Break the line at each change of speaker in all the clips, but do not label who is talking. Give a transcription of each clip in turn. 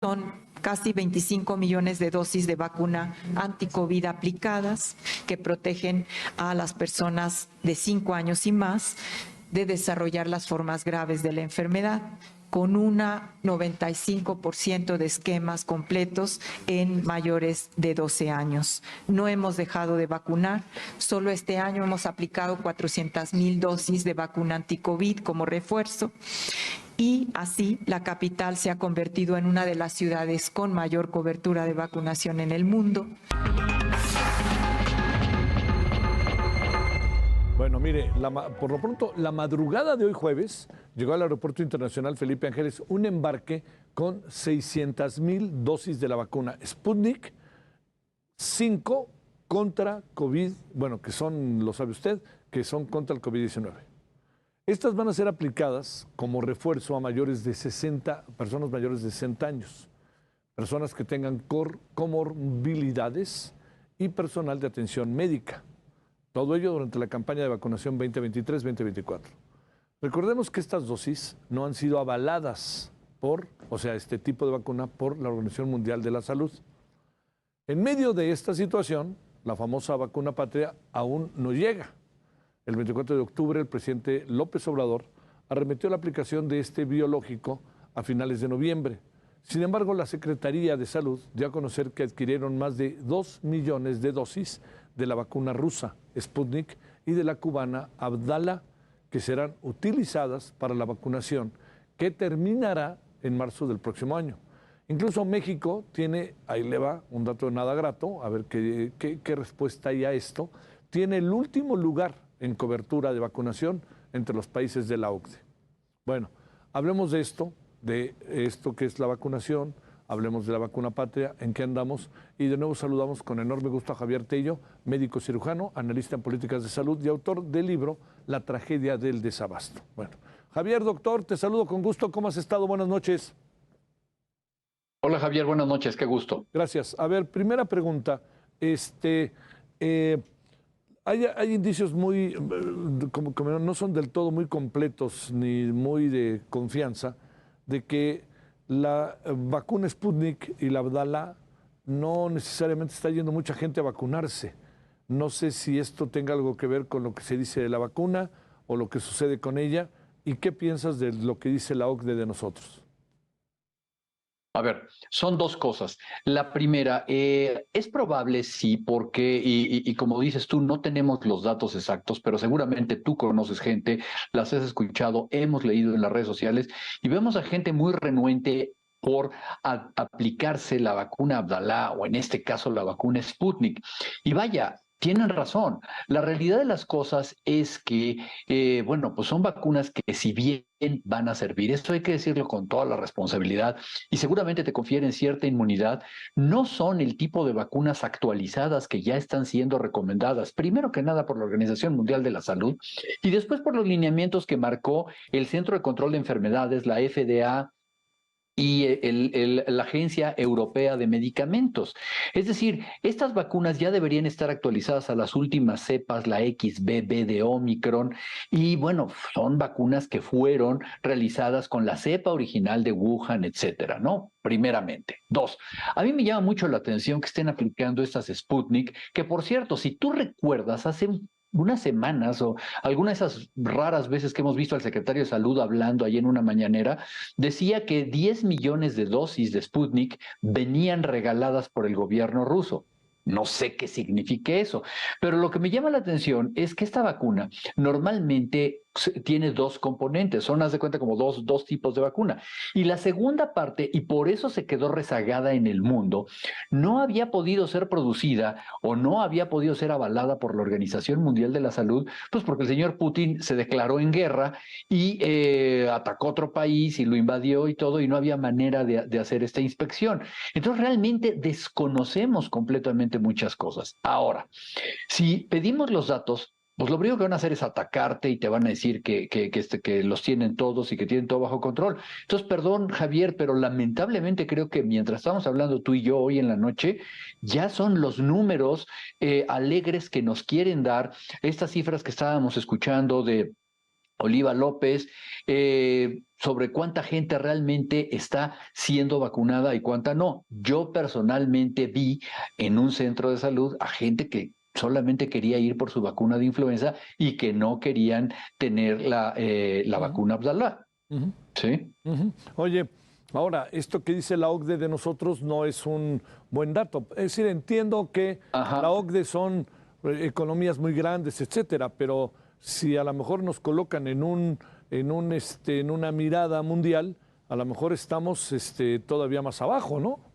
Son casi 25 millones de dosis de vacuna anti-COVID aplicadas que protegen a las personas de 5 años y más de desarrollar las formas graves de la enfermedad, con un 95% de esquemas completos en mayores de 12 años. No hemos dejado de vacunar, solo este año hemos aplicado 400,000 dosis de vacuna anti-COVID como refuerzo, y así la capital se ha convertido en una de las ciudades con mayor cobertura de vacunación en el mundo.
Bueno, mire, por lo pronto, la madrugada de hoy jueves llegó al Aeropuerto Internacional Felipe Ángeles un embarque con 600,000 dosis de la vacuna Sputnik 5 contra COVID, bueno, que son, lo sabe usted, que son contra el COVID-19. Estas van a ser aplicadas como refuerzo a mayores de 60, personas mayores de 60 años, personas que tengan comorbilidades y personal de atención médica. Todo ello durante la campaña de vacunación 2023-2024. Recordemos que estas dosis no han sido avaladas este tipo de vacuna por la Organización Mundial de la Salud. En medio de esta situación, la famosa vacuna patria aún no llega. El 24 de octubre, el presidente López Obrador arremetió la aplicación de este biológico a finales de noviembre. Sin embargo, la Secretaría de Salud dio a conocer que adquirieron más de 2 millones de dosis de la vacuna rusa Sputnik y de la cubana Abdala, que serán utilizadas para la vacunación que terminará en marzo del próximo año. Incluso México tiene, ahí le va un dato nada grato, a ver qué respuesta hay a esto, tiene el último lugar en cobertura de vacunación entre los países de la OCDE. Bueno, hablemos de esto que es la vacunación, hablemos de la vacuna patria, en qué andamos, y de nuevo saludamos con enorme gusto a Javier Tello, médico cirujano, analista en políticas de salud y autor del libro La tragedia del desabasto. Bueno, Javier, doctor, te saludo con gusto, ¿cómo has estado? Buenas noches.
Hola Javier, buenas noches, qué gusto.
Gracias. A ver, primera pregunta, hay indicios muy, como no son del todo muy completos ni muy de confianza, de que la vacuna Sputnik y la Abdala no necesariamente está yendo mucha gente a vacunarse. No sé si esto tenga algo que ver con lo que se dice de la vacuna o lo que sucede con ella. ¿Y qué piensas de lo que dice la OCDE de nosotros?
A ver, son dos cosas. La primera, es probable, sí, porque, y como dices tú, no tenemos los datos exactos, pero seguramente tú conoces gente, las has escuchado, hemos leído en las redes sociales y vemos a gente muy renuente por aplicarse la vacuna Abdala o en este caso la vacuna Sputnik. Y vaya, tienen razón. La realidad de las cosas es que, bueno, pues son vacunas que si bien van a servir, esto hay que decirlo con toda la responsabilidad y seguramente te confieren cierta inmunidad, no son el tipo de vacunas actualizadas que ya están siendo recomendadas, primero que nada por la Organización Mundial de la Salud y después por los lineamientos que marcó el Centro de Control de Enfermedades, la FDA, y la Agencia Europea de Medicamentos. Es decir, estas vacunas ya deberían estar actualizadas a las últimas cepas, la XBB de Omicron, y bueno, son vacunas que fueron realizadas con la cepa original de Wuhan, etcétera, ¿no? Primeramente. Dos, a mí me llama mucho la atención que estén aplicando estas Sputnik, que por cierto, si tú recuerdas, hace unas semanas o alguna de esas raras veces que hemos visto al secretario de Salud hablando ahí en una mañanera, decía que 10 millones de dosis de Sputnik venían regaladas por el gobierno ruso. No sé qué signifique eso, pero lo que me llama la atención es que esta vacuna normalmente tiene dos componentes, son, haz de cuenta, como dos tipos de vacuna. Y la segunda parte, y por eso se quedó rezagada en el mundo, no había podido ser producida o no había podido ser avalada por la Organización Mundial de la Salud, pues porque el señor Putin se declaró en guerra y atacó otro país y lo invadió y todo, y no había manera de hacer esta inspección. Entonces realmente desconocemos completamente muchas cosas. Ahora, si pedimos los datos, pues lo primero que van a hacer es atacarte y te van a decir que los tienen todos y que tienen todo bajo control. Entonces, perdón, Javier, pero lamentablemente creo que mientras estamos hablando tú y yo hoy en la noche, ya son los números alegres que nos quieren dar estas cifras que estábamos escuchando de Oliva López, sobre cuánta gente realmente está siendo vacunada y cuánta no. Yo personalmente vi en un centro de salud a gente que solamente quería ir por su vacuna de influenza y que no querían tener la vacuna Abdalá.
Ujú,
¿Sí?
ujú. Oye, ahora, esto que dice la OCDE de nosotros no es un buen dato. Es decir, entiendo que la
Ajá.
OCDE son economías muy grandes, etcétera, pero si a lo mejor nos colocan en una mirada mundial, a lo mejor estamos todavía más abajo, ¿no?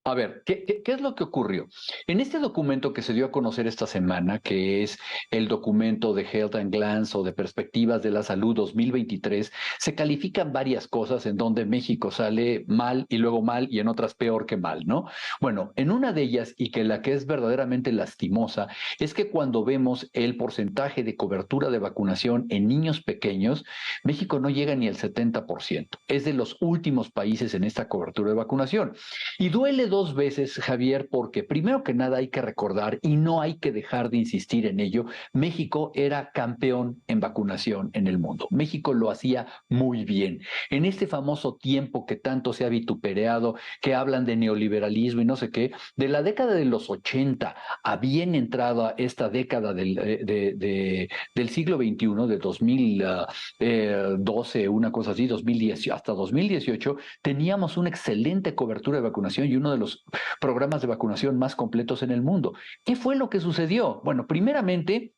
A ver, ¿qué es lo que ocurrió? En este documento que se dio a conocer esta semana, que es el documento de Health and Glance o de Perspectivas de la Salud 2023, se califican varias cosas en donde México sale mal y luego mal y en otras peor que mal, ¿no? Bueno, en una de ellas y que la que es verdaderamente lastimosa es que cuando vemos el porcentaje de cobertura de vacunación en niños pequeños, México no llega ni al 70%. Es de los últimos países en esta cobertura de vacunación. Y duele dos veces, Javier, porque primero que nada hay que recordar, y no hay que dejar de insistir en ello, México era campeón en vacunación en el mundo. México lo hacía muy bien. En este famoso tiempo que tanto se ha vituperado, que hablan de neoliberalismo y no sé qué, de la década de los 80 a bien entrada esta década del siglo XXI, de 2012, una cosa así, 2010, hasta 2018, teníamos una excelente cobertura de vacunación y uno de los programas de vacunación más completos en el mundo. ¿Qué fue lo que sucedió? Bueno, primeramente,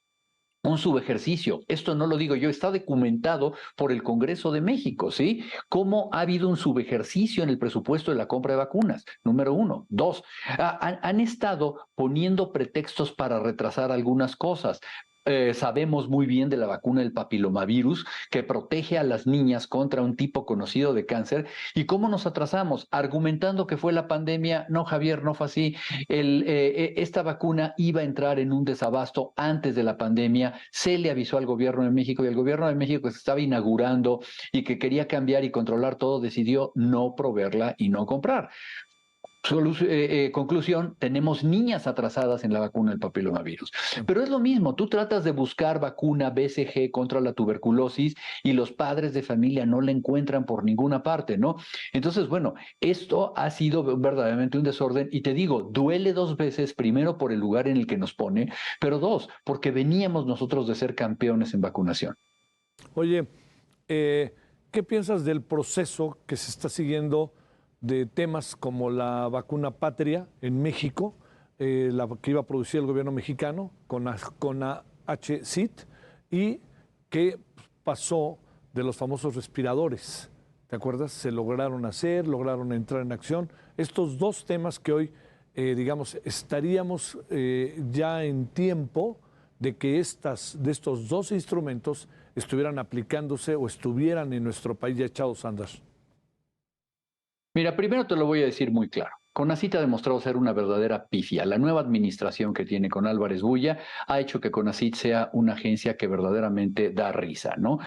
un subejercicio. Esto no lo digo yo, está documentado por el Congreso de México, ¿sí? Cómo ha habido un subejercicio en el presupuesto de la compra de vacunas, número uno. Dos, han estado poniendo pretextos para retrasar algunas cosas. Sabemos muy bien de la vacuna del papilomavirus que protege a las niñas contra un tipo conocido de cáncer. ¿Y cómo nos atrasamos? Argumentando que fue la pandemia. No, Javier, no fue así. Esta vacuna iba a entrar en un desabasto antes de la pandemia. Se le avisó al gobierno de México y el gobierno de México, que se estaba inaugurando y que quería cambiar y controlar todo, decidió no proveerla y no comprar. Conclusión, tenemos niñas atrasadas en la vacuna del papilomavirus. Pero es lo mismo, tú tratas de buscar vacuna BCG contra la tuberculosis y los padres de familia no la encuentran por ninguna parte, ¿no? Entonces, bueno, esto ha sido verdaderamente un desorden y te digo, duele dos veces, primero por el lugar en el que nos pone, pero dos, porque veníamos nosotros de ser campeones en vacunación.
Oye, ¿qué piensas del proceso que se está siguiendo de temas como la vacuna patria en México, la que iba a producir el gobierno mexicano con HCIT, y qué pasó de los famosos respiradores? ¿Te acuerdas? Se lograron hacer, lograron entrar en acción. Estos dos temas que hoy, digamos, estaríamos ya en tiempo de que de estos dos instrumentos estuvieran aplicándose o estuvieran en nuestro país ya echados a andar.
Mira, primero te lo voy a decir muy claro. CONACYT ha demostrado ser una verdadera pifia. La nueva administración que tiene con Álvarez Bulla ha hecho que CONACYT sea una agencia que verdaderamente da risa, ¿no?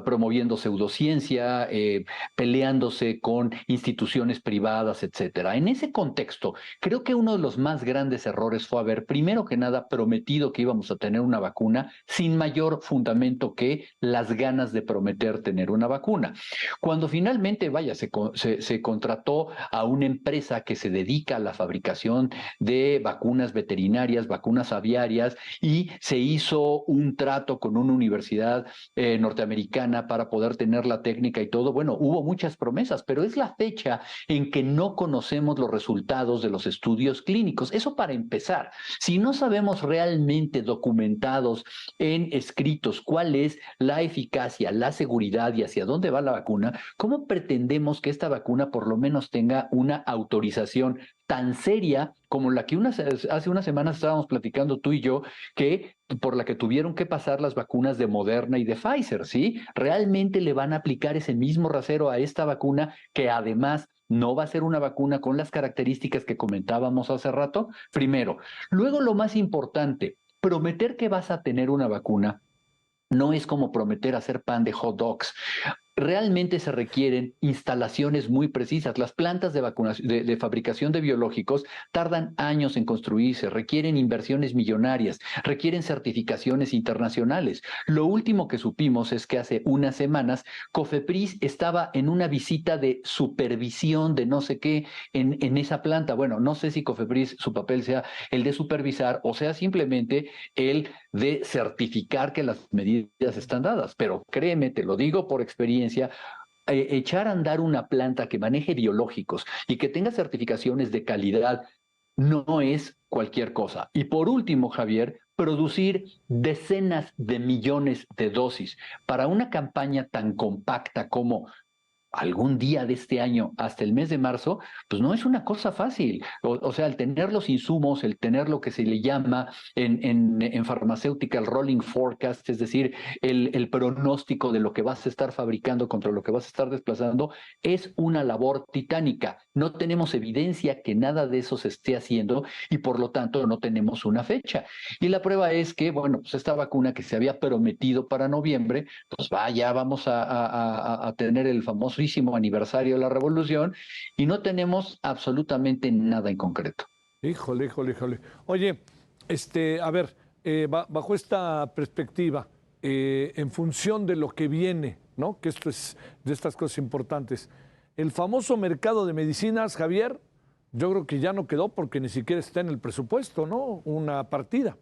Promoviendo pseudociencia, peleándose con instituciones privadas, etcétera. En ese contexto, creo que uno de los más grandes errores fue haber, primero que nada, prometido que íbamos a tener una vacuna sin mayor fundamento que las ganas de prometer tener una vacuna. Cuando finalmente, vaya, se contrató a una empresa que se dedica a la fabricación de vacunas veterinarias, vacunas aviarias, y se hizo un trato con una universidad norteamericana para poder tener la técnica y todo. Bueno, hubo muchas promesas, pero es la fecha en que no conocemos los resultados de los estudios clínicos. Eso para empezar. Si no sabemos realmente documentados en escritos cuál es la eficacia, la seguridad y hacia dónde va la vacuna, ¿cómo pretendemos que esta vacuna por lo menos tenga una autorización tan seria como la que hace unas semanas estábamos platicando tú y yo, que por la que tuvieron que pasar las vacunas de Moderna y de Pfizer, ¿sí? ¿Realmente le van a aplicar ese mismo rasero a esta vacuna, que además no va a ser una vacuna con las características que comentábamos hace rato? Primero. Luego, lo más importante, prometer que vas a tener una vacuna no es como prometer hacer pan de hot dogs. realmente se requieren instalaciones muy precisas. Las plantas de vacunación, de fabricación de biológicos tardan años en construirse, requieren inversiones millonarias, requieren certificaciones internacionales. Lo último que supimos es que hace unas semanas COFEPRIS estaba en una visita de supervisión de no sé qué en esa planta. Bueno, no sé si COFEPRIS su papel sea el de supervisar o sea simplemente el de certificar que las medidas están dadas. Pero créeme, te lo digo por experiencia, echar a andar una planta que maneje biológicos y que tenga certificaciones de calidad no es cualquier cosa. Y por último, Javier, producir decenas de millones de dosis para una campaña tan compacta como algún día de este año hasta el mes de marzo, pues no es una cosa fácil. O sea, el tener los insumos, el tener lo que se le llama en farmacéutica el rolling forecast, es decir, el pronóstico de lo que vas a estar fabricando contra lo que vas a estar desplazando, es una labor titánica. No tenemos evidencia que nada de eso se esté haciendo y por lo tanto no tenemos una fecha. Y la prueba es que, bueno, pues esta vacuna que se había prometido para noviembre, pues vaya, vamos a tener el famoso aniversario de la revolución y no tenemos absolutamente nada en concreto.
Híjole, híjole, híjole. Oye, a ver, bajo esta perspectiva, en función de lo que viene, ¿no? Que esto es de estas cosas importantes. El famoso mercado de medicinas, Javier, yo creo que ya no quedó porque ni siquiera está en el presupuesto, ¿no? Una partida.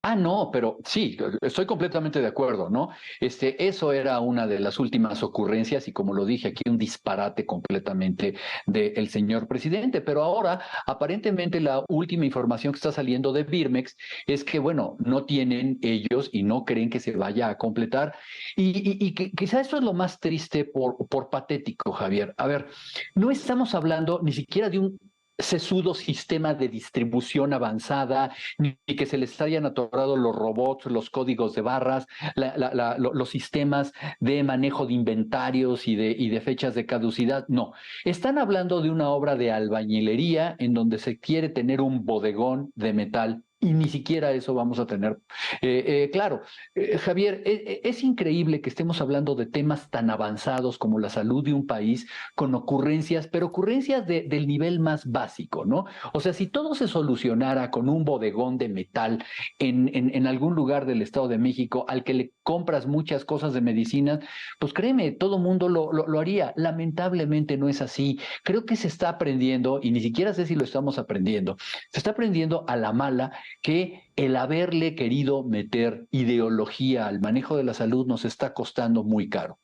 Ah, no, pero sí, estoy completamente de acuerdo, ¿no? Eso era una de las últimas ocurrencias y como lo dije aquí, un disparate completamente del señor presidente. Pero ahora, aparentemente, la última información que está saliendo de Birmex es que, bueno, no tienen ellos y no creen que se vaya a completar. Y que quizá eso es lo más triste por patético, Javier. A ver, no estamos hablando ni siquiera de un sesudo sistema de distribución avanzada, ni que se les hayan atorado los robots, los códigos de barras, los sistemas de manejo de inventarios y de fechas de caducidad. No, están hablando de una obra de albañilería en donde se quiere tener un bodegón de metal. Y ni siquiera eso vamos a tener. Claro, Javier, es increíble que estemos hablando de temas tan avanzados como la salud de un país con ocurrencias, pero ocurrencias del nivel más básico, ¿no? O sea, si todo se solucionara con un bodegón de metal en algún lugar del Estado de México al que le compras muchas cosas de medicina, pues créeme, todo mundo lo haría. Lamentablemente no es así. Creo que se está aprendiendo, y ni siquiera sé si lo estamos aprendiendo, se está aprendiendo a la mala que el haberle querido meter ideología al manejo de la salud nos está costando muy caro.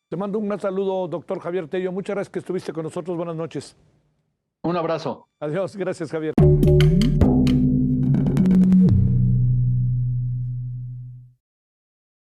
Te mando un gran saludo, doctor Javier Tello. Muchas gracias que estuviste con nosotros. Buenas noches.
Un abrazo.
Adiós. Gracias, Javier.